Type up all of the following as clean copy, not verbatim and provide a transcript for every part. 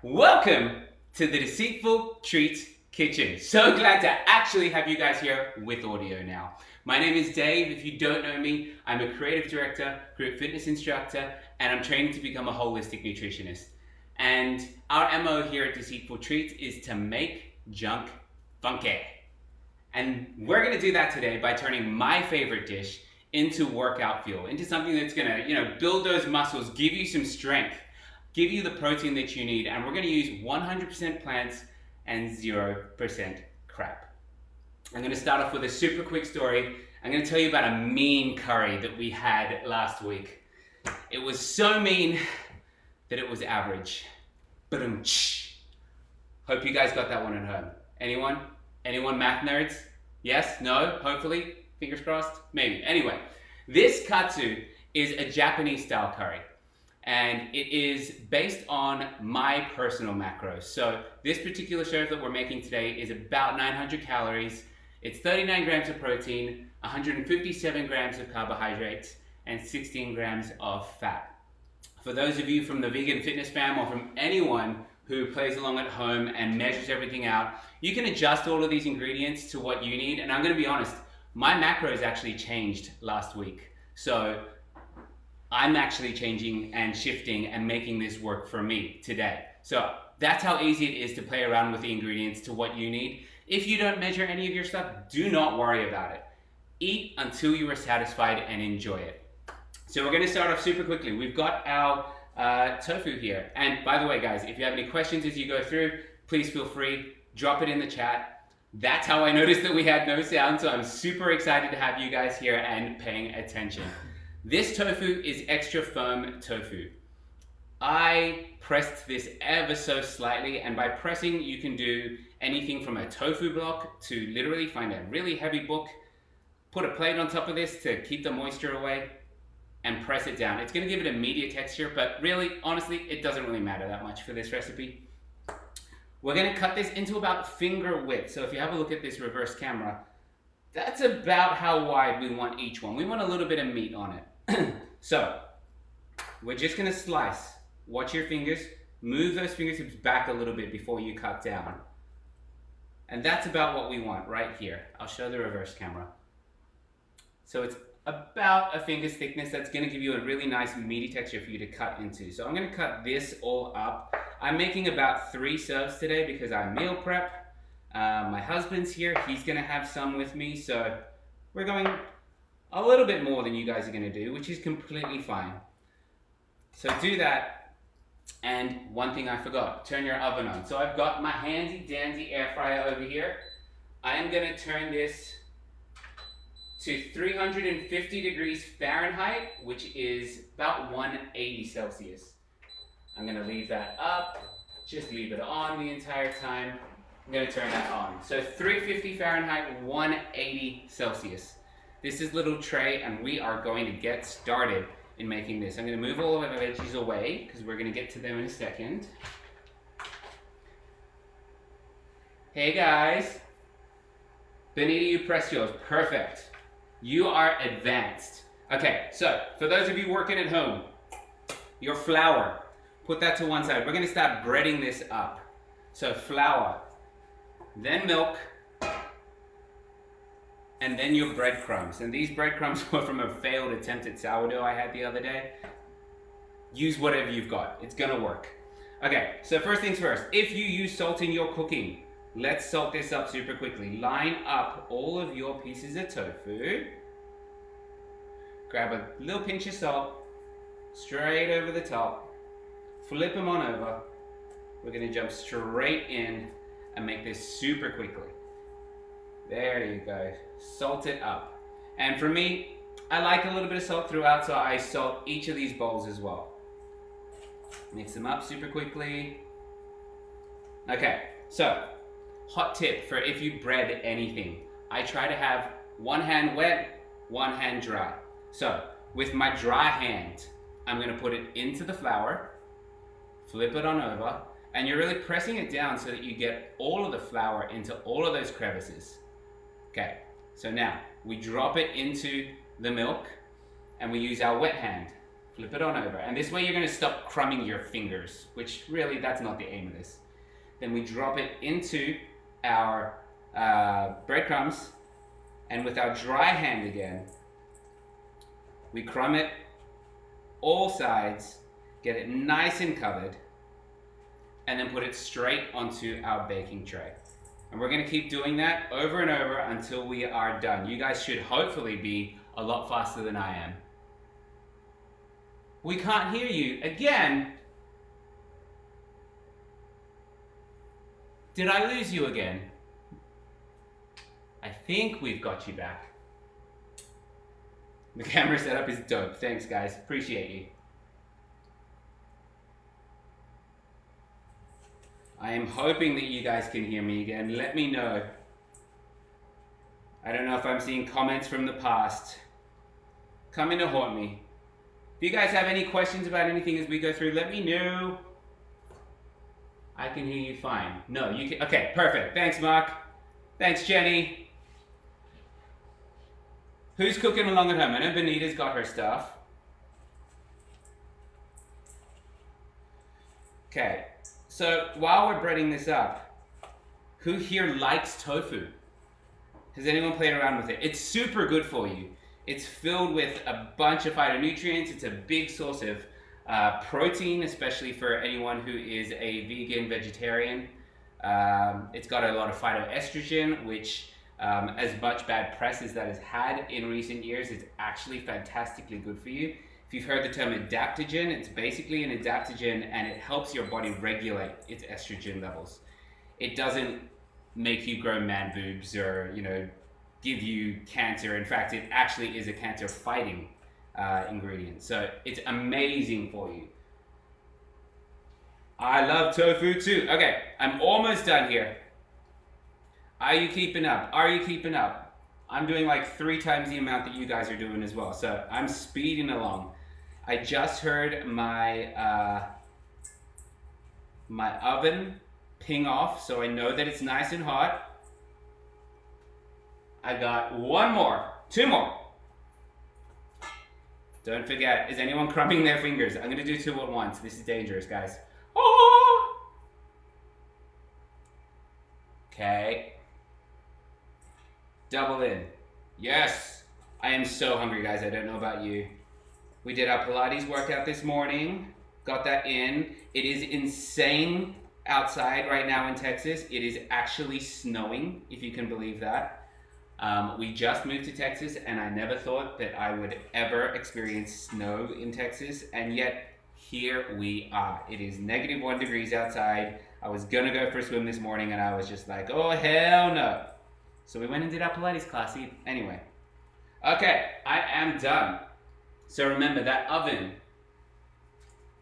Welcome to the Deceitful Treat Kitchen. So glad to actually have you guys here with audio now. My name is Dave. If you don't know me, I'm a creative director, group fitness instructor, and I'm training to become a holistic nutritionist. And our MO here at Deceitful Treat is to make junk funky. And we're gonna do that today by turning my favorite dish into workout fuel, into something that's gonna, build those muscles, give you some strength, give you the protein that you need, and we're gonna use 100% plants and 0% crap. I'm gonna start off with a super quick story. I'm gonna tell you about a mean curry that we had last week. It was so mean that it was average. Ba-dum-tsh. Hope you guys got that one at home. Anyone? Anyone math nerds? Yes? No? Hopefully? Fingers crossed? Maybe. Anyway, this katsu is a Japanese style curry. And it is based on my personal macros. So this particular serve that we're making today is about 900 calories. It's 39 grams of protein, 157 grams of carbohydrates, and 16 grams of fat. For those of you from the vegan fitness fam or from anyone who plays along at home and measures everything out, you can adjust all of these ingredients to what you need. And I'm gonna be honest, my macros actually changed last week. So I'm actually changing and shifting and making this work for me today. So that's how easy it is to play around with the ingredients to what you need. If you don't measure any of your stuff, do not worry about it. Eat until you are satisfied and enjoy it. So we're gonna start off super quickly. We've got our tofu here. And by the way, guys, if you have any questions as you go through, please feel free, drop it in the chat. That's how I noticed that we had no sound, so I'm super excited to have you guys here and paying attention. This tofu is extra firm tofu. I pressed this ever so slightly, and by pressing you can do anything from a tofu block to literally find a really heavy book, put a plate on top of this to keep the moisture away, and press it down. It's gonna give it a meatier texture, but really, honestly, it doesn't really matter that much for this recipe. We're gonna cut this into about finger width. So if you have a look at this reverse camera, that's about how wide we want each one. We want a little bit of meat on it. So we're just gonna slice. Watch your fingers. Move those fingertips back a little bit before you cut down. And that's about what we want right here. I'll show the reverse camera. So it's about a finger's thickness. That's gonna give you a really nice meaty texture for you to cut into. So I'm gonna cut this all up. I'm making about 3 serves today because I meal prep. My husband's here, he's gonna have some with me. So we're going a little bit more than you guys are gonna do, which is completely fine. So do that. And one thing I forgot, turn your oven on. So I've got my handy dandy air fryer over here. I am gonna turn this to 350 degrees Fahrenheit, which is about 180 Celsius. I'm gonna leave that up, just leave it on the entire time. I'm gonna turn that on. So 350 Fahrenheit, 180 Celsius. This is little tray, and we are going to get started in making this. I'm gonna move all of the veggies away because we're gonna get to them in a second. Hey guys. Benita, you pressed yours, perfect. You are advanced. Okay, so for those of you working at home, your flour, put that to one side. We're gonna start breading this up. So flour, then milk, and then your breadcrumbs. And these breadcrumbs were from a failed attempt at sourdough I had the other day. Use whatever you've got, it's gonna work. Okay, so first things first, if you use salt in your cooking, let's salt this up super quickly. Line up all of your pieces of tofu. Grab a little pinch of salt, straight over the top. Flip them on over. We're gonna jump straight in and make this super quickly. There you go, salt it up. And for me, I like a little bit of salt throughout, so I salt each of these bowls as well. Mix them up super quickly. Okay, so hot tip for if you bread anything. I try to have one hand wet, one hand dry. So with my dry hand, I'm gonna put it into the flour, flip it on over, and you're really pressing it down so that you get all of the flour into all of those crevices. Okay, so now we drop it into the milk and we use our wet hand. Flip it on over. And this way you're gonna stop crumbing your fingers, which really, that's not the aim of this. Then we drop it into our breadcrumbs, and with our dry hand again, we crumb it all sides, get it nice and covered, and then put it straight onto our baking tray. And we're gonna keep doing that over and over until we are done. You guys should hopefully be a lot faster than I am. We can't hear you again. Did I lose you again? I think we've got you back. The camera setup is dope. Thanks guys, appreciate you. I am hoping that you guys can hear me again. Let me know. I don't know if I'm seeing comments from the past. Come in to haunt me. If you guys have any questions about anything as we go through, let me know. I can hear you fine. No, you can. Okay, perfect. Thanks, Mark. Thanks, Jenny. Who's cooking along at home? I know Benita's got her stuff. Okay, so while we're breading this up, who here likes tofu? Has anyone played around with it? It's super good for you. It's filled with a bunch of phytonutrients. It's a big source of protein, especially for anyone who is a vegan, vegetarian. It's got a lot of phytoestrogen, which as much bad press as that has had in recent years, it's actually fantastically good for you. If you've heard the term adaptogen, it's basically an adaptogen and it helps your body regulate its estrogen levels. It doesn't make you grow man boobs or, you know, give you cancer. In fact, it actually is a cancer fighting ingredient. So it's amazing for you. I love tofu too. Okay, I'm almost done here. Are you keeping up? Are you keeping up? I'm doing like 3 times the amount that you guys are doing as well. So I'm speeding along. I just heard my my oven ping off, so I know that it's nice and hot. I got 1 more, 2 more. Don't forget, is anyone crumbing their fingers? I'm gonna do 2 at once. This is dangerous, guys. Oh! Okay. Double in. Yes. I am so hungry, guys. I don't know about you. We did our Pilates workout this morning. Got that in. It is insane outside right now in Texas. It is actually snowing, if you can believe that. We just moved to Texas and I never thought that I would ever experience snow in Texas, and yet here we are. It is -1 degrees outside. I was gonna go for a swim this morning and I was just like, oh hell no. So we went and did our Pilates class anyway. Okay, I am done. So remember, that oven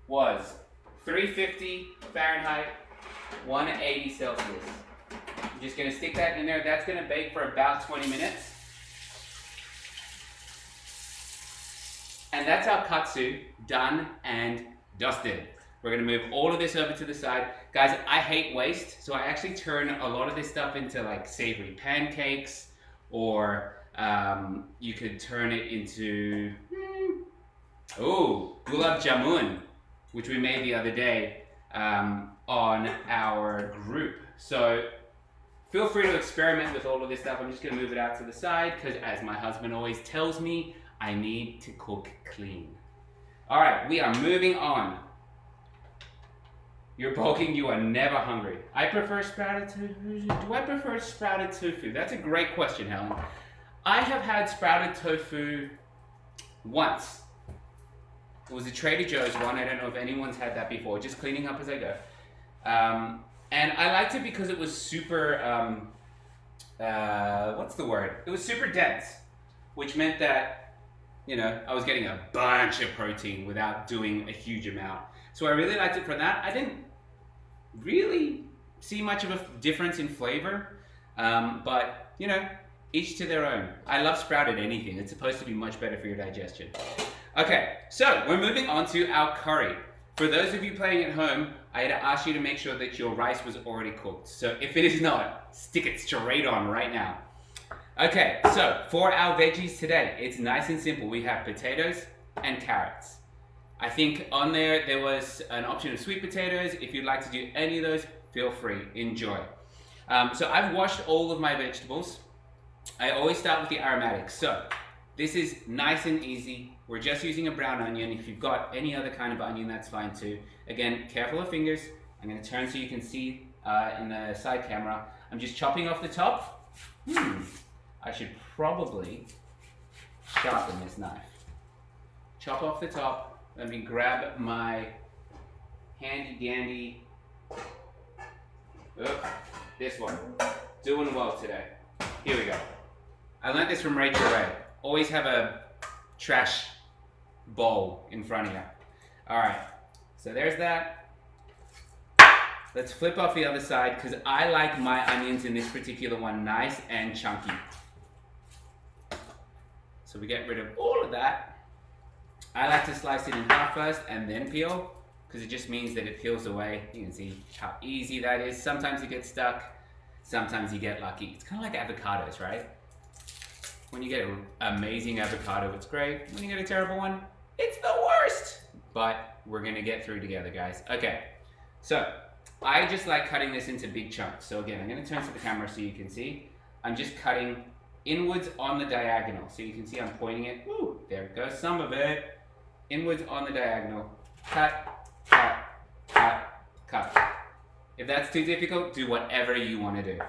was 350 Fahrenheit, 180 Celsius. I'm just gonna stick that in there. That's gonna bake for about 20 minutes. And that's our katsu done and dusted. We're gonna move all of this over to the side. Guys, I hate waste, so I actually turn a lot of this stuff into like savory pancakes, or you could turn it into, gulab jamun, which we made the other day on our group. So feel free to experiment with all of this stuff. I'm just gonna move it out to the side because, as my husband always tells me, I need to cook clean. All right, we are moving on. You're bulking, you are never hungry. I prefer sprouted tofu. Do I prefer sprouted tofu? That's a great question, Helen. I have had sprouted tofu once. It was a Trader Joe's one. I don't know if anyone's had that before. Just cleaning up as I go. And I liked it because it was super, what's the word? It was super dense, which meant that, you know, I was getting a bunch of protein without doing a huge amount. So I really liked it for that. I didn't really see much of a difference in flavor, but, you know, each to their own. I love sprouted anything. It's supposed to be much better for your digestion. Okay, so we're moving on to our curry. For those of you playing at home, I had asked you to make sure that your rice was already cooked. So if it is not, stick it straight on right now. Okay, so for our veggies today, it's nice and simple. We have potatoes and carrots. I think on there was an option of sweet potatoes. If you'd like to do any of those, feel free, enjoy. So I've washed all of my vegetables. I always start with the aromatics. So this is nice and easy. We're just using a brown onion. If you've got any other kind of onion, that's fine too. Again, careful of fingers. I'm gonna turn so you can see in the side camera. I'm just chopping off the top. I should probably sharpen this knife. Chop off the top. Let me grab my handy dandy, this one, doing well today. Here we go. I learned this from Rachel Ray. Always have a trash bowl in front of you. All right, so there's that. Let's flip off the other side because I like my onions in this particular one nice and chunky. So we get rid of all of that. I like to slice it in half first and then peel because it just means that it peels away. You can see how easy that is. Sometimes you get stuck, sometimes you get lucky. It's kind of like avocados, right? When you get an amazing avocado, it's great. When you get a terrible one, it's the worst. But we're gonna get through together, guys. Okay, so I just like cutting this into big chunks. So again, I'm gonna turn to the camera so you can see. I'm just cutting inwards on the diagonal. So you can see I'm pointing it. Ooh, there it goes, some of it. Inwards on the diagonal. Cut, cut, cut, cut. If that's too difficult, do whatever you want to do.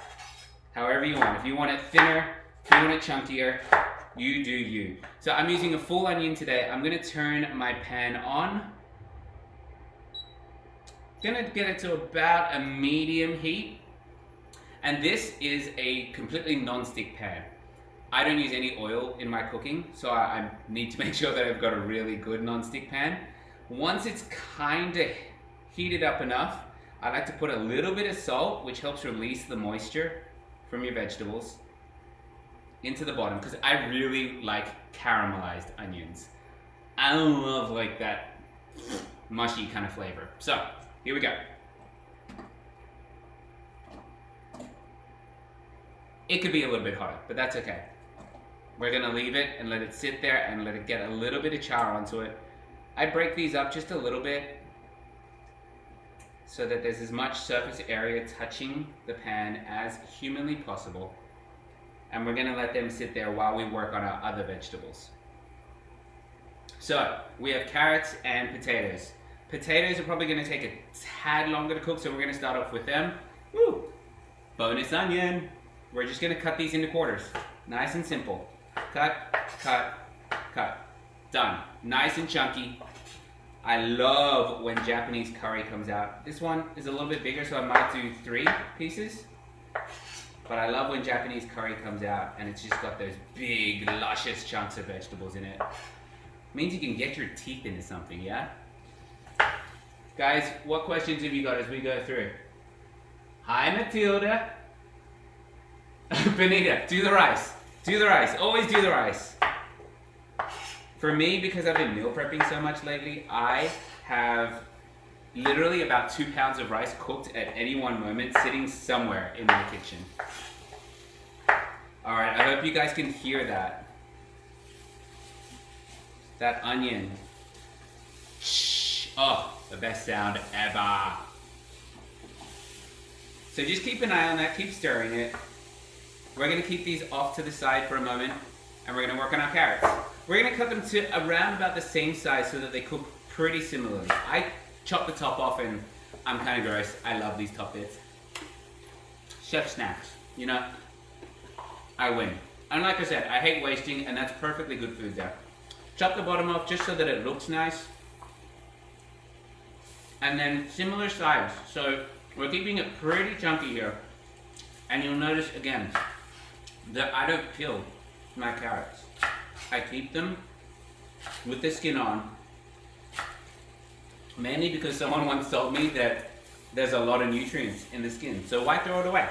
However you want. If you want it thinner, if you want it chunkier, you do you. So I'm using a full onion today. I'm going to turn my pan on. Gonna get it to about a medium heat. And this is a completely non-stick pan. I don't use any oil in my cooking, so I need to make sure that I've got a really good non-stick pan. Once it's kind of heated up enough, I like to put a little bit of salt, which helps release the moisture from your vegetables, into the bottom, because I really like caramelized onions. I love like that mushy kind of flavor. So, here we go. It could be a little bit hotter, but that's okay. We're gonna leave it and let it sit there and let it get a little bit of char onto it. I break these up just a little bit so that there's as much surface area touching the pan as humanly possible. And we're gonna let them sit there while we work on our other vegetables. So, we have carrots and potatoes. Potatoes are probably gonna take a tad longer to cook, so we're gonna start off with them. Woo! Bonus onion. We're just gonna cut these into quarters. Nice and simple. Cut, cut, cut. Done. Nice and chunky. I love when Japanese curry comes out. This one is a little bit bigger, so I might do 3 pieces. But I love when Japanese curry comes out and it's just got those big, luscious chunks of vegetables in it. Means you can get your teeth into something, yeah? Guys, what questions have you got as we go through? Hi, Matilda. Benita, do the rice. Do the rice. Always do the rice. For me, because I've been meal prepping so much lately, I have literally about 2 pounds of rice cooked at any one moment, sitting somewhere in my kitchen. All right, I hope you guys can hear that. That onion. Shh. Oh, the best sound ever. So just keep an eye on that, keep stirring it. We're gonna keep these off to the side for a moment, and we're gonna work on our carrots. We're gonna cut them to around about the same size so that they cook pretty similarly. I chop the top off and I'm kind of gross. I love these top bits. Chef snacks, you know, I win. And like I said, I hate wasting, and that's perfectly good food there. Chop the bottom off just so that it looks nice. And then similar size. So we're keeping it pretty chunky here. And you'll notice again that I don't peel my carrots. I keep them with the skin on. Mainly because someone once told me that there's a lot of nutrients in the skin. So why throw it away?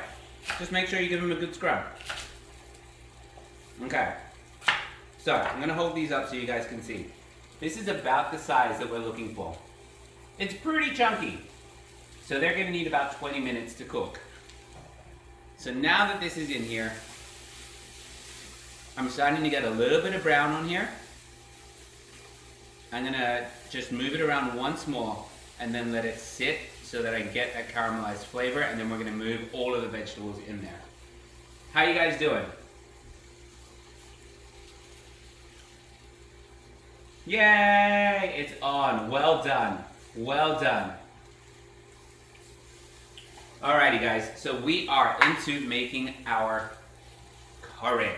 Just make sure you give them a good scrub. Okay. So I'm gonna hold these up so you guys can see. This is about the size that we're looking for. It's pretty chunky. So they're gonna need about 20 minutes to cook. So now that this is in here, I'm starting to get a little bit of brown on here. I'm gonna just move it around once more and then let it sit so that I get that caramelized flavor, and then we're gonna move all of the vegetables in there. How you guys doing? Yay! It's on. Well done. Well done. Alrighty guys, so we are into making our curry.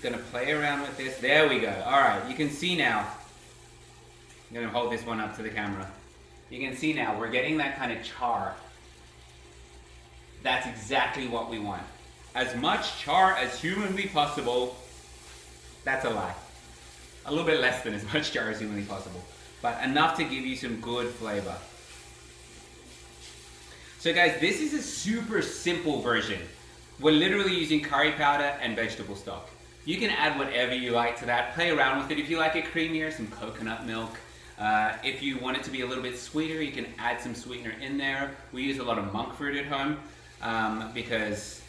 Gonna play around with this. There we go. Alright, you can see now. I'm gonna hold this one up to the camera. You can see now we're getting that kind of char. That's exactly what we want. As much char as humanly possible. That's a lie. A little bit less than as much char as humanly possible, but enough to give you some good flavor. So guys, this is a super simple version. We're literally using curry powder and vegetable stock. You can add whatever you like to that. Play around with it. If you like it creamier, some coconut milk. If you want it to be a little bit sweeter, you can add some sweetener in there. We use a lot of monk fruit at home because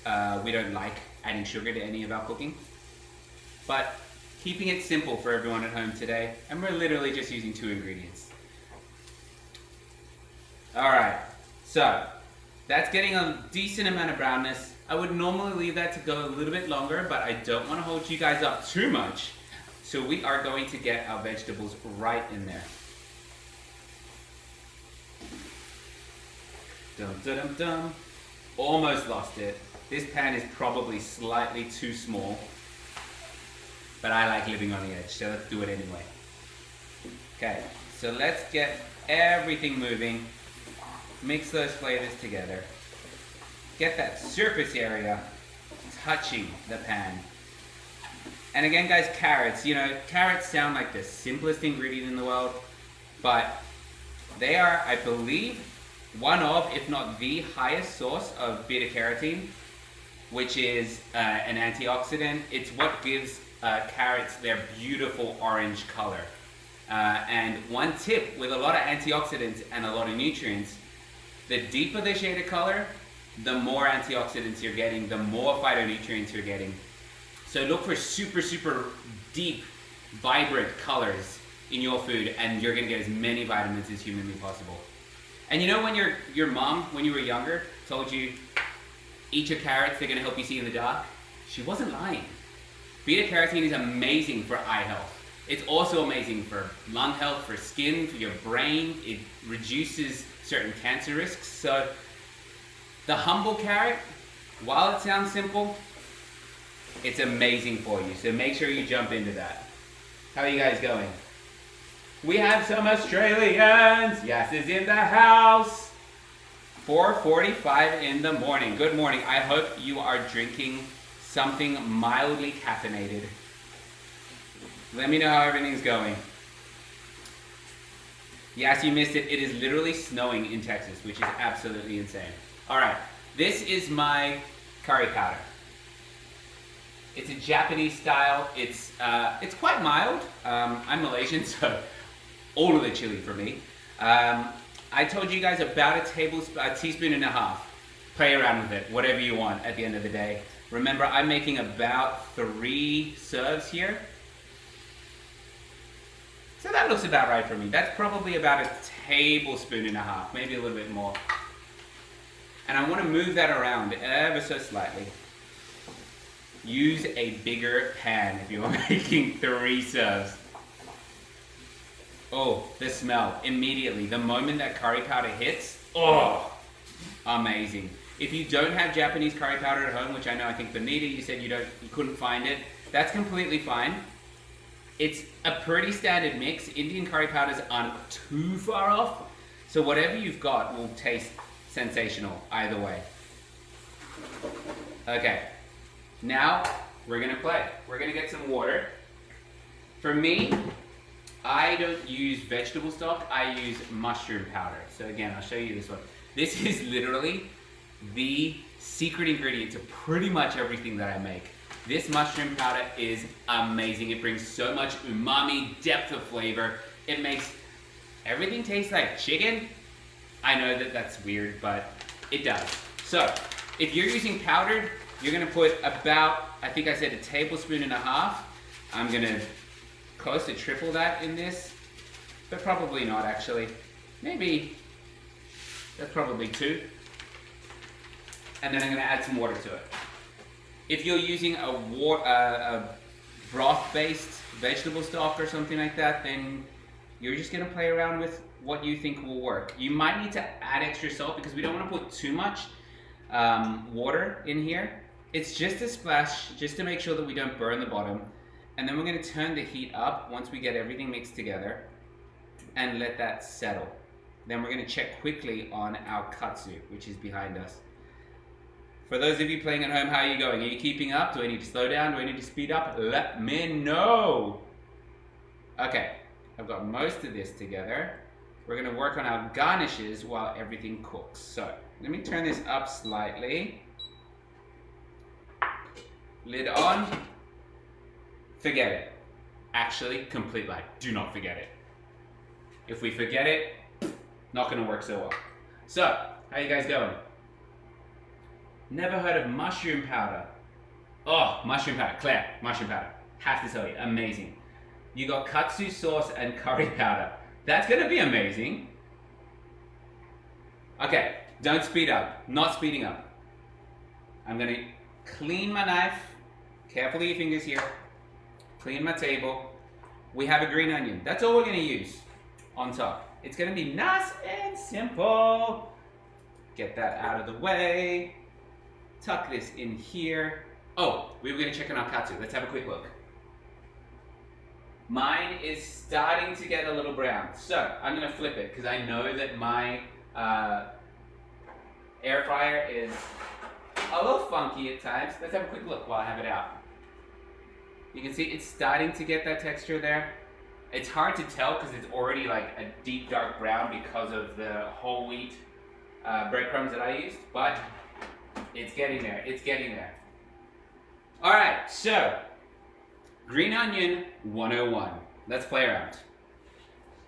we don't like adding sugar to any of our cooking. But keeping it simple for everyone at home today, and we're literally just using 2 ingredients. Alright, so that's getting a decent amount of brownness. I would normally leave that to go a little bit longer, but I don't want to hold you guys up too much. So we are going to get our vegetables right in there. Dum dum dum dum. Almost lost it. This pan is probably slightly too small, but I like living on the edge, so let's do it anyway. Okay, so let's get everything moving. Mix those flavors together. Get that surface area touching the pan. And again guys, carrots. You know, carrots sound like the simplest ingredient in the world, but they are, I believe, one of, if not the highest source of beta-carotene, which is an antioxidant. It's what gives carrots their beautiful orange color. And one tip with a lot of antioxidants and a lot of nutrients, the deeper the shade of color, the more antioxidants you're getting, the more phytonutrients you're getting. So look for super, super deep, vibrant colors in your food, and you're gonna get as many vitamins as humanly possible. And you know when your mom, when you were younger, told you, eat your carrots, they're gonna help you see in the dark? She wasn't lying. Beta-carotene is amazing for eye health. It's also amazing for lung health, for skin, for your brain. It reduces certain cancer risks. So the humble carrot, while it sounds simple, it's amazing for you. So make sure you jump into that. How are you guys going? We have some Australians. Yes is in the house. 4:45 in the morning. Good morning. I hope you are drinking something mildly caffeinated. Let me know how everything's going. Yes, you missed it. It is literally snowing in Texas, which is absolutely insane. All right, this is my curry powder. It's a Japanese style. It's quite mild. I'm Malaysian, so all of the chili for me. I told you guys about a teaspoon and a half. Play around with it, whatever you want at the end of the day. Remember, I'm making about 3 serves here. So that looks about right for me. That's probably about a tablespoon and a half, maybe a little bit more. And I want to move that around ever so slightly. Use a bigger pan if you're making 3 serves. Oh, the smell, immediately. The moment that curry powder hits, oh, amazing. If you don't have Japanese curry powder at home, which I know, I think Benita, you said you couldn't find it, that's completely fine. It's a pretty standard mix. Indian curry powders aren't too far off, so whatever you've got will taste sensational either way. Okay, now we're gonna play. We're gonna get some water. For me, I don't use vegetable stock, I use mushroom powder. So again, I'll show you this one. This is literally the secret ingredient to pretty much everything that I make. This mushroom powder is amazing. It brings so much umami, depth of flavor. It makes everything taste like chicken. I know that that's weird, but it does. So, if you're using powdered, you're gonna put about, I think I said a tablespoon and a half. I'm gonna close to triple that in this, but probably not actually. Maybe, that's probably 2. And then I'm gonna add some water to it. If you're using a broth-based vegetable stock or something like that, then you're just gonna play around with what you think will work. You might need to add extra salt because we don't wanna put too much water in here. It's just a splash, just to make sure that we don't burn the bottom. And then we're gonna turn the heat up once we get everything mixed together and let that settle. Then we're gonna check quickly on our katsu, which is behind us. For those of you playing at home, how are you going? Are you keeping up? Do I need to slow down? Do I need to speed up? Let me know. Okay, I've got most of this together. We're gonna work on our garnishes while everything cooks. So, let me turn this up slightly. Lid on. Forget it. Actually, complete lie. Do not forget it. If we forget it, not gonna work so well. So, how you guys going? Never heard of mushroom powder. Oh, mushroom powder. Claire, mushroom powder. Have to tell you, amazing. You got katsu sauce and curry powder. That's gonna be amazing. Okay, don't speed up. Not speeding up. I'm gonna clean my knife. Carefully your fingers here. Clean my table. We have a green onion. That's all we're gonna use on top. It's gonna be nice and simple. Get that out of the way. Tuck this in here. Oh, we were gonna check on our katsu. Let's have a quick look. Mine is starting to get a little brown. So I'm gonna flip it because I know that my air fryer is a little funky at times. Let's have a quick look while I have it out. You can see it's starting to get that texture there. It's hard to tell because it's already like a deep dark brown because of the whole wheat breadcrumbs that I used, but it's getting there, it's getting there. All right, so green onion 101. Let's play around.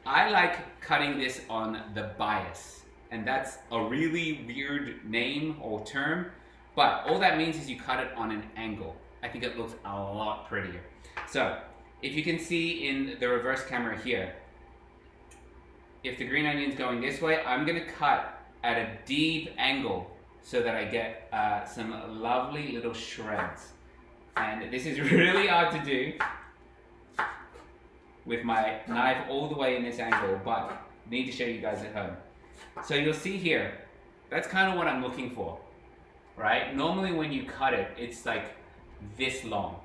I like cutting this on the bias, and that's a really weird name or term, but all that means is you cut it on an angle. I think it looks a lot prettier. So, if you can see in the reverse camera here, if the green onion's going this way, I'm gonna cut at a deep angle so that I get some lovely little shreds. And this is really hard to do with my knife all the way in this angle, but I need to show you guys at home. So you'll see here, that's kind of what I'm looking for, right? Normally when you cut it, it's like this long.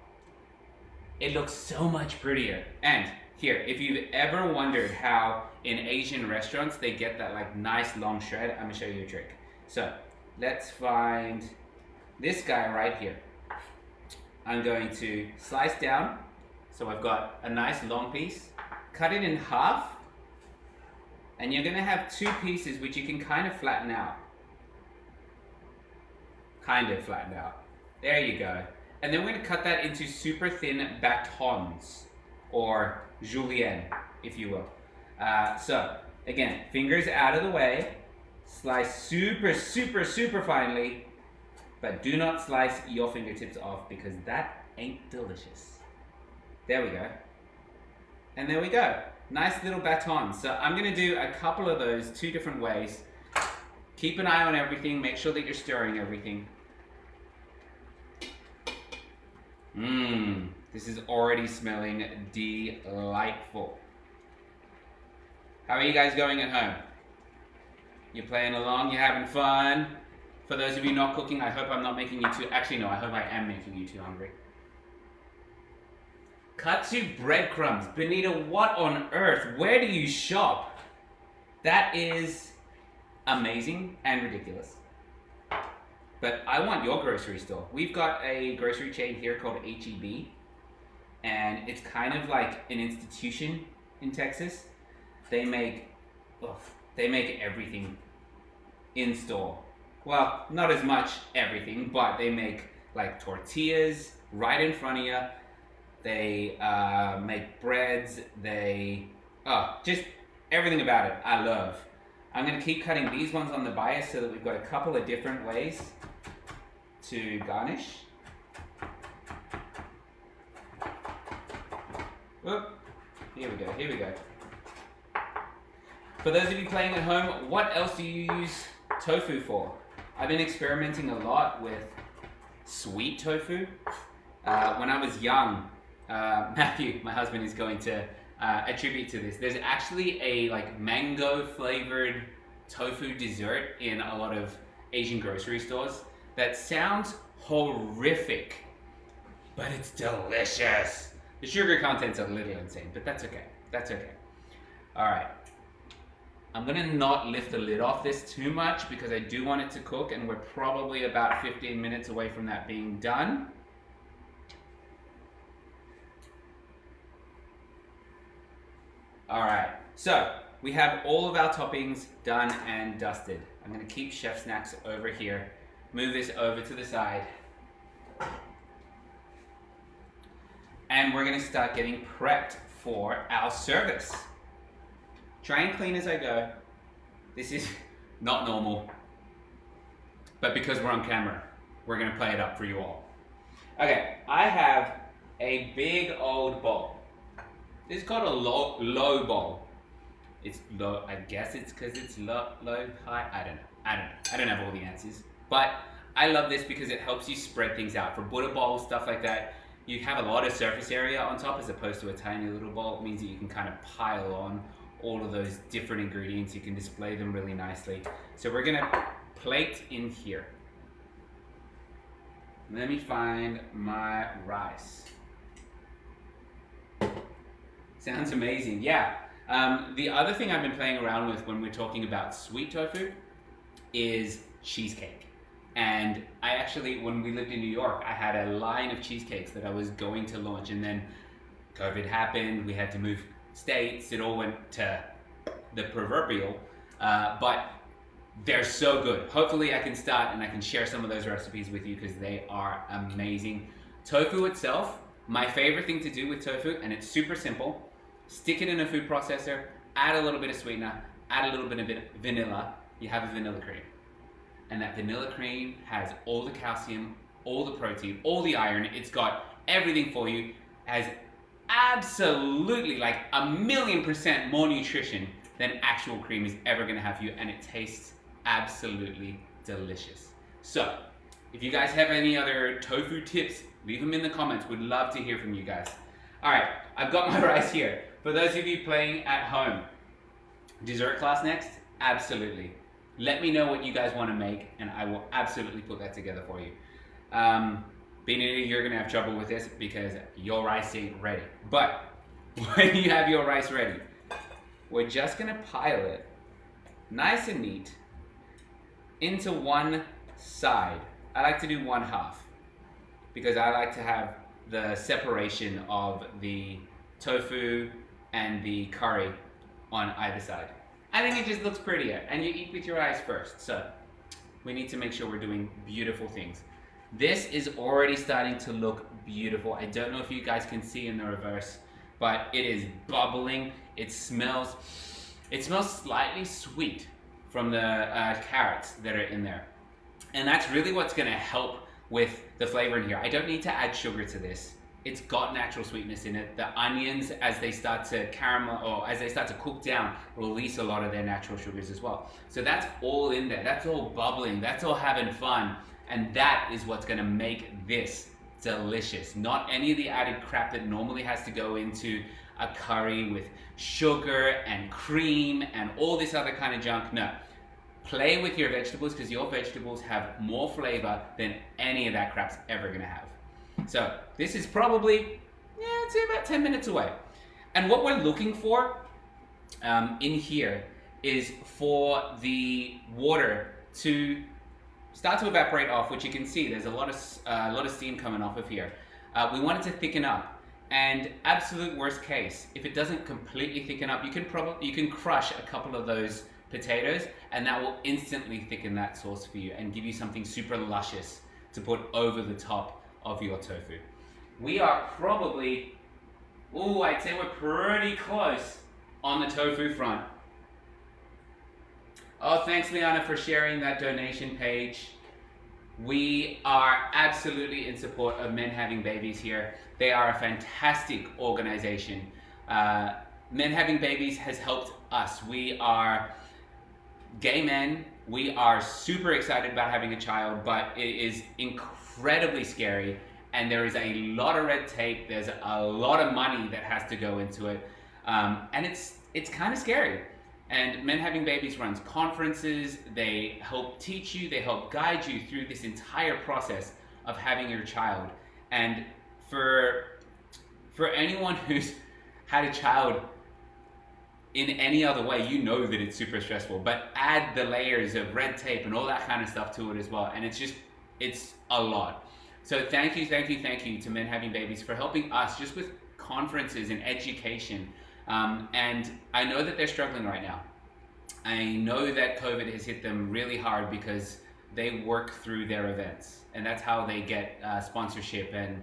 It looks so much prettier. And here, if you've ever wondered how in Asian restaurants they get that like nice long shred, I'm gonna show you a trick. So let's find this guy right here. I'm going to slice down. So I've got a nice long piece, cut it in half, and you're gonna have 2 pieces which you can kind of flatten out. Kind of flatten out. There you go. And then we're gonna cut that into super thin batons, or julienne, if you will. So, again, fingers out of the way, slice super, super, super finely, but do not slice your fingertips off because that ain't delicious. There we go. And there we go. Nice little batons. So I'm gonna do a couple of those 2 different ways. Keep an eye on everything, make sure that you're stirring everything. This is already smelling delightful. How are you guys going at home? You playing along? You having fun? For those of you not cooking, I hope I'm not making you too... Actually, no, I hope I am making you too hungry. Katsu breadcrumbs. Benita, what on earth? Where do you shop? That is amazing and ridiculous. But I want your grocery store. We've got a grocery chain here called H-E-B, and it's kind of like an institution in Texas. They make everything in store. Well, not as much everything, but they make like tortillas right in front of you. They make breads. Just everything about it. I love. I'm gonna keep cutting these ones on the bias so that we've got a couple of different ways to garnish. Whoop. Here we go, here we go. For those of you playing at home, what else do you use tofu for? I've been experimenting a lot with sweet tofu. When I was young, Matthew, my husband, is going to attribute to this. There's actually a like mango flavored tofu dessert in a lot of Asian grocery stores that sounds horrific, but it's delicious. The sugar content's a little insane, but that's okay. That's okay. All right. I'm gonna not lift the lid off this too much because I do want it to cook, and we're probably about 15 minutes away from that being done. All right, so we have all of our toppings done and dusted. I'm gonna keep Chef Snacks over here, move this over to the side, and we're gonna start getting prepped for our service. Try and clean as I go. This is not normal, but because we're on camera, we're gonna play it up for you all. Okay, I have a big old bowl. This is called a low bowl. It's low, I guess it's because it's low, high, I don't have all the answers. But I love this because it helps you spread things out. For Buddha bowls, stuff like that, you have a lot of surface area on top as opposed to a tiny little bowl. It means that you can kind of pile on all of those different ingredients. You can display them really nicely. So we're gonna plate in here. Let me find my rice. Sounds amazing, yeah. The other thing I've been playing around with when we're talking about sweet tofu is cheesecake. And I actually, when we lived in New York, I had a line of cheesecakes that I was going to launch, and then COVID happened, we had to move states, it all went to the proverbial, but they're so good. Hopefully I can start and I can share some of those recipes with you because they are amazing. Tofu itself, my favorite thing to do with tofu, and it's super simple, stick it in a food processor, add a little bit of sweetener, add a little bit of vanilla, you have a vanilla cream. And that vanilla cream has all the calcium, all the protein, all the iron, it's got everything for you, has absolutely like 1,000,000% more nutrition than actual cream is ever gonna have for you, and it tastes absolutely delicious. So, if you guys have any other tofu tips, leave them in the comments. We'd love to hear from you guys. All right, I've got my rice here. For those of you playing at home, dessert class next? Absolutely. Let me know what you guys want to make, and I will absolutely put that together for you. Being an idiot, you're gonna have trouble with this because your rice ain't ready. But when you have your rice ready, we're just gonna pile it nice and neat into one side. I like to do one half because I like to have the separation of the tofu and the curry on either side. I think it just looks prettier, and you eat with your eyes first, so we need to make sure we're doing beautiful things. This is already starting to look beautiful. I don't know if you guys can see in the reverse, but it is bubbling. It smells slightly sweet from the carrots that are in there. And that's really what's gonna help with the flavor in here. I don't need to add sugar to this. It's got natural sweetness in it. The onions, as they start to caramel, or as they start to cook down, release a lot of their natural sugars as well. So that's all in there. That's all bubbling. That's all having fun. And that is what's gonna make this delicious. Not any of the added crap that normally has to go into a curry with sugar and cream and all this other kind of junk. No. Play with your vegetables because your vegetables have more flavor than any of that crap's ever gonna have. So this is probably, I'd say about 10 minutes away. And what we're looking for in here is for the water to start to evaporate off, which you can see there's a lot of steam coming off of here. We want it to thicken up, and absolute worst case, if it doesn't completely thicken up, you can crush a couple of those potatoes, and that will instantly thicken that sauce for you and give you something super luscious to put over the top of your tofu. We are probably, I'd say we're pretty close on the tofu front. Oh, thanks Liana for sharing that donation page. We are absolutely in support of men having babies here. They are a fantastic organization Men having babies has helped us. We are gay men. We are super excited about having a child, but it is incredibly scary, and there is a lot of red tape. There's a lot of money that has to go into it, and it's kind of scary. And Men Having Babies runs conferences. They help teach you, they help guide you through this entire process of having your child. And for anyone who's had a child in any other way, you know that it's super stressful, but add the layers of red tape and all that kind of stuff to it as well, and it's a lot. So thank you to Men Having Babies for helping us just with conferences and education. And I know that they're struggling right now. I know that COVID has hit them really hard because they work through their events, and that's how they get sponsorship and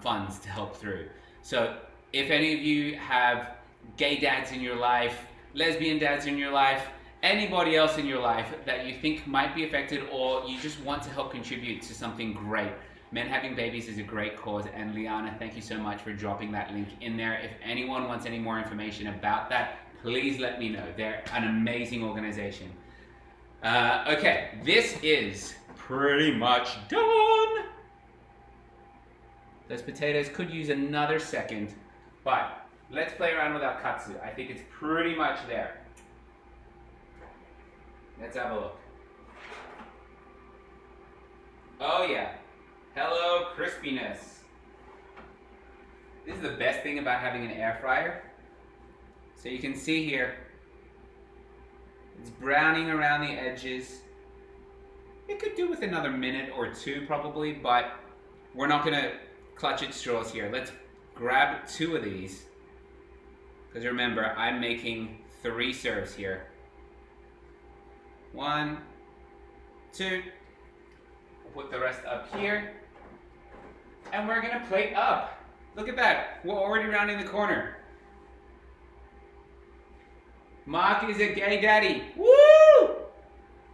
funds to help through. So if any of you have gay dads in your life, lesbian dads in your life, anybody else in your life that you think might be affected, or you just want to help contribute to something great, Men Having Babies is a great cause. And Liana, thank you so much for dropping that link in there. If anyone wants any more information about that, please let me know. They're an amazing organization. Okay, this is pretty much done. Those potatoes could use another second, but let's play around with our katsu. I think it's pretty much there. Let's have a look. Oh yeah. Hello, crispiness. This is the best thing about having an air fryer. So you can see here, it's browning around the edges. It could do with another minute or two probably, but we're not gonna clutch at straws here. Let's grab 2 of these, because remember, I'm making 3 serves here. 1, 2, put the rest up here, and we're gonna plate up. Look at that, we're already rounding the corner. Mark is a gay daddy, woo!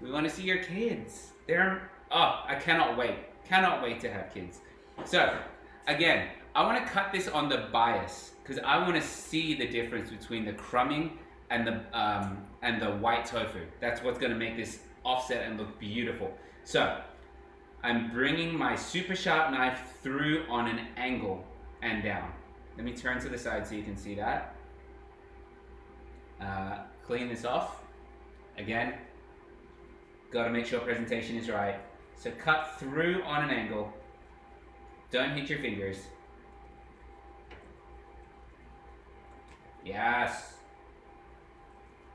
We wanna see your kids. I cannot wait to have kids. So, again, I wanna cut this on the bias, because I wanna see the difference between the crumbing and the white tofu. That's what's gonna make this offset and look beautiful. So, I'm bringing my super sharp knife through on an angle and down. Let me turn to the side so you can see that. Clean this off. Again, gotta make sure presentation is right. So cut through on an angle. Don't hit your fingers. Yes.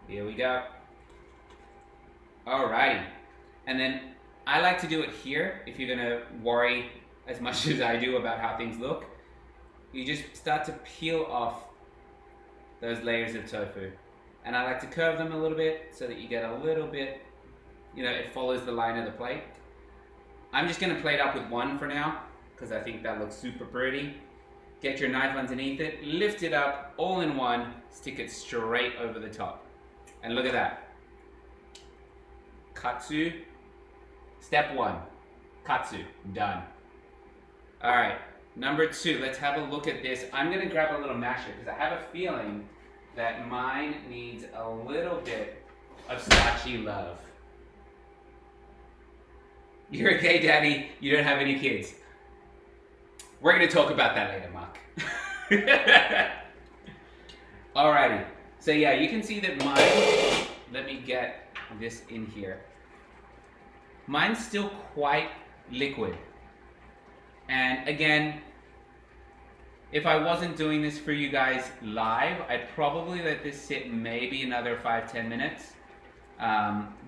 Here we go. Alrighty. And then I like to do it here if you're gonna worry as much as I do about how things look. You just start to peel off those layers of tofu. And I like to curve them a little bit so that you get a little bit, it follows the line of the plate. I'm just gonna plate up with 1 for now, because I think that looks super pretty. Get your knife underneath it, lift it up, all in one, stick it straight over the top. And look at that. Katsu, step 1, katsu, done. All right, number 2, let's have a look at this. I'm gonna grab a little masher, because I have a feeling that mine needs a little bit of starchy love. You're a gay daddy, you don't have any kids. We're gonna talk about that later, Mark. Alrighty, so yeah, you can see that mine, let me get this in here. Mine's still quite liquid. And again, if I wasn't doing this for you guys live, I'd probably let this sit maybe another 5-10 minutes,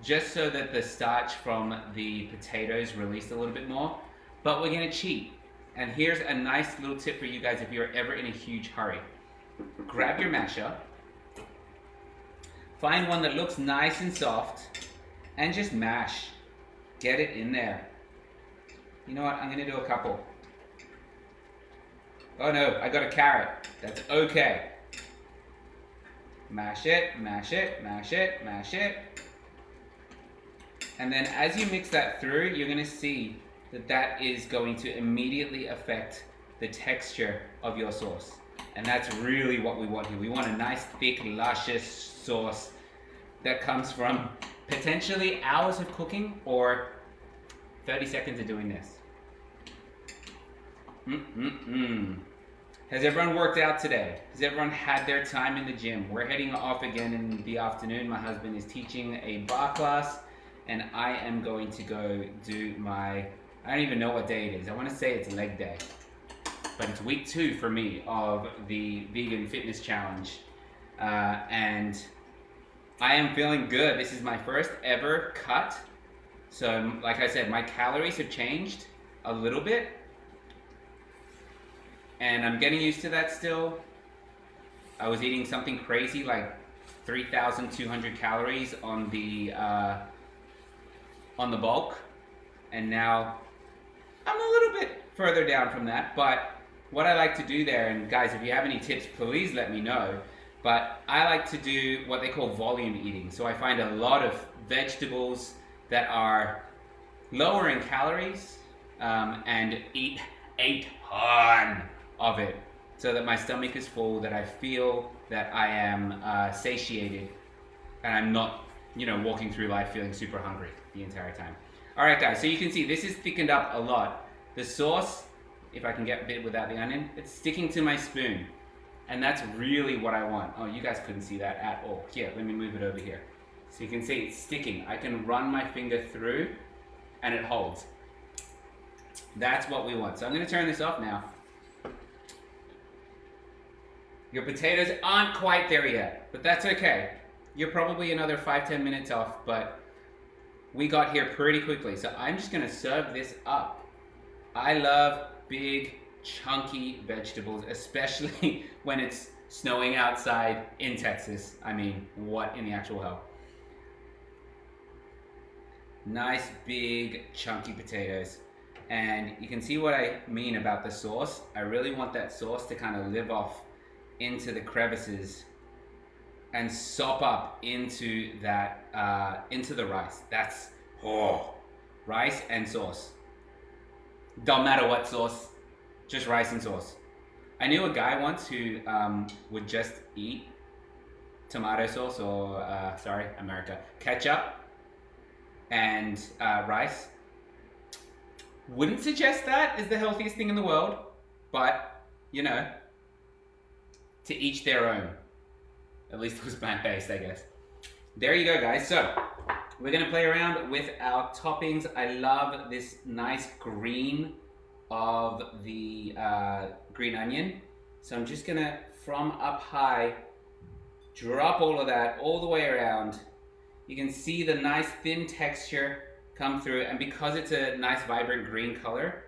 just so that the starch from the potatoes released a little bit more. But we're gonna cheat. And here's a nice little tip for you guys if you're ever in a huge hurry. Grab your masher, find one that looks nice and soft, and just mash. Get it in there. You know what, I'm gonna do a couple. Oh no, I got a carrot. That's okay. Mash it, mash it, mash it, mash it. And then as you mix that through, you're gonna see that that is going to immediately affect the texture of your sauce. And that's really what we want here. We want a nice, thick, luscious sauce that comes from potentially hours of cooking or 30 seconds of doing this. Has everyone worked out today? Has everyone had their time in the gym? We're heading off again in the afternoon. My husband is teaching a bar class, and I am going to go do my, I don't even know what day it is. I want to say it's leg day. But it's week 2 for me of the vegan fitness challenge. And I am feeling good. This is my first ever cut. So like I said, my calories have changed a little bit. And I'm getting used to that still. I was eating something crazy like 3,200 calories on the bulk. And now I'm a little bit further down from that, but what I like to do there, and guys, if you have any tips, please let me know, but I like to do what they call volume eating. So I find a lot of vegetables that are lower in calories and eat a ton of it so that my stomach is full, that I feel that I am satiated and I'm not, walking through life feeling super hungry the entire time. All right, guys, so you can see this is thickened up a lot. The sauce, if I can get a bit without the onion, it's sticking to my spoon. And that's really what I want. Oh, you guys couldn't see that at all. Here, let me move it over here. So you can see it's sticking. I can run my finger through and it holds. That's what we want. So I'm gonna turn this off now. Your potatoes aren't quite there yet, but that's okay. You're probably another 5-10 minutes off, but we got here pretty quickly. So I'm just gonna serve this up. I love big, chunky vegetables, especially when it's snowing outside in Texas. I mean, what in the actual hell? Nice, big, chunky potatoes. And you can see what I mean about the sauce. I really want that sauce to kind of live off into the crevices and sop up into that, into the rice. That's, rice and sauce. Don't matter what sauce, just rice and sauce. I knew a guy once who would just eat tomato sauce or, ketchup and rice. Wouldn't suggest that as the healthiest thing in the world, but, to each their own. At least it was plant-based, I guess. There you go, guys. So, we're gonna play around with our toppings. I love this nice green of the green onion. So I'm just gonna, from up high, drop all of that all the way around. You can see the nice thin texture come through, and because it's a nice vibrant green color,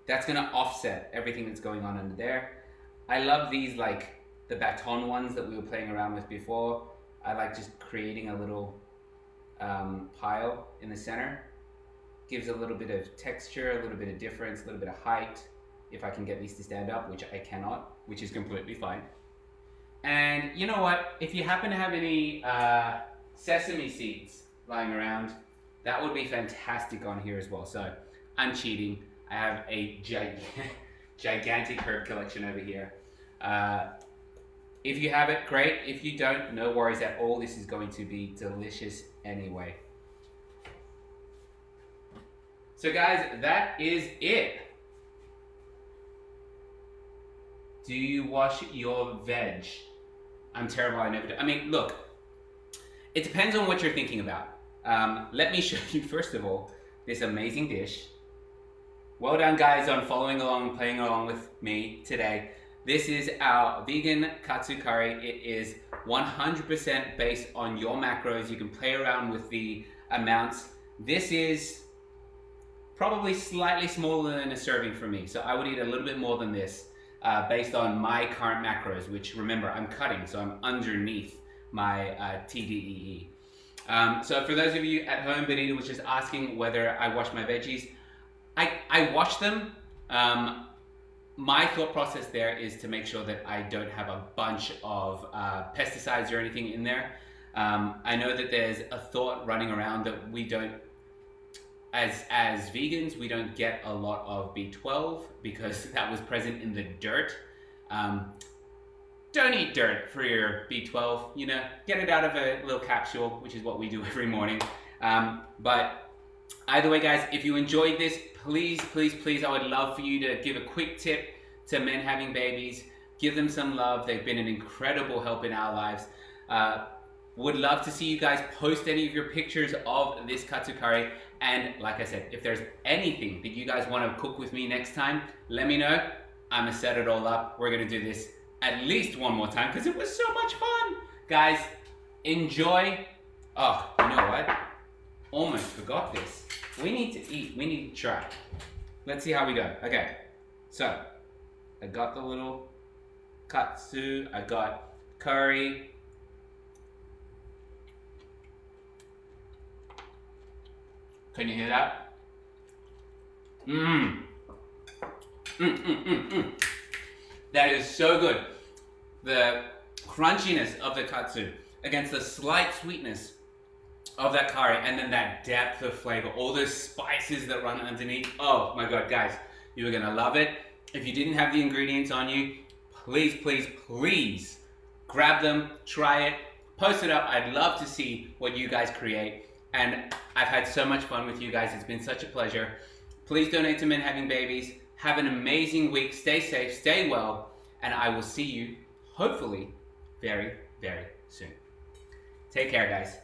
that's gonna offset everything that's going on under there. I love these, like the baton ones that we were playing around with before. I like just creating a little pile in the center. Gives a little bit of texture, a little bit of difference, a little bit of height. If I can get these to stand up, which I cannot, which is completely fine. And you know what? If you happen to have any sesame seeds lying around, that would be fantastic on here as well. So I'm cheating. I have a gigantic herb collection over here. If you have it, great. If you don't, no worries at all. This is going to be delicious anyway. So guys, that is it. Do you wash your veg? I'm terrible, I never do. I mean, look, it depends on what you're thinking about. Let me show you, first of all, this amazing dish. Well done, guys, on following along, playing along with me today. This is our vegan Katsu curry. It is 100% based on your macros. You can play around with the amounts. This is probably slightly smaller than a serving for me. So I would eat a little bit more than this based on my current macros, which remember, I'm cutting, so I'm underneath my TDEE. So for those of you at home, Benita was just asking whether I wash my veggies. I wash them. My thought process there is to make sure that I don't have a bunch of pesticides or anything in there. I know that there's a thought running around that we don't, as vegans, we don't get a lot of B12 because that was present in the dirt Don't eat dirt for your B12, you know, get it out of a little capsule, which is what we do every morning. But either way, guys, if you enjoyed this, please, please, please, I would love for you to give a quick tip to men having babies. Give them some love. They've been an incredible help in our lives. Would love to see you guys post any of your pictures of this katsu curry. And like I said, if there's anything that you guys want to cook with me next time, let me know. I'm gonna set it all up. We're gonna do this at least one more time because it was so much fun. Guys, enjoy. Oh, you know what? Almost forgot this. We need to eat. We need to try. Let's see how we go. Okay, so I got the little katsu. I got curry. Can you hear that? That is so good. The crunchiness of the katsu against the slight sweetness of that curry, and then that depth of flavor, all those spices that run underneath. Oh my God, guys, you're gonna love it. If you didn't have the ingredients on you, please, please, please grab them, try it, post it up. I'd love to see what you guys create. And I've had so much fun with you guys. It's been such a pleasure. Please donate to Men Having Babies. Have an amazing week. Stay safe, stay well, and I will see you, hopefully, very, very soon. Take care, guys.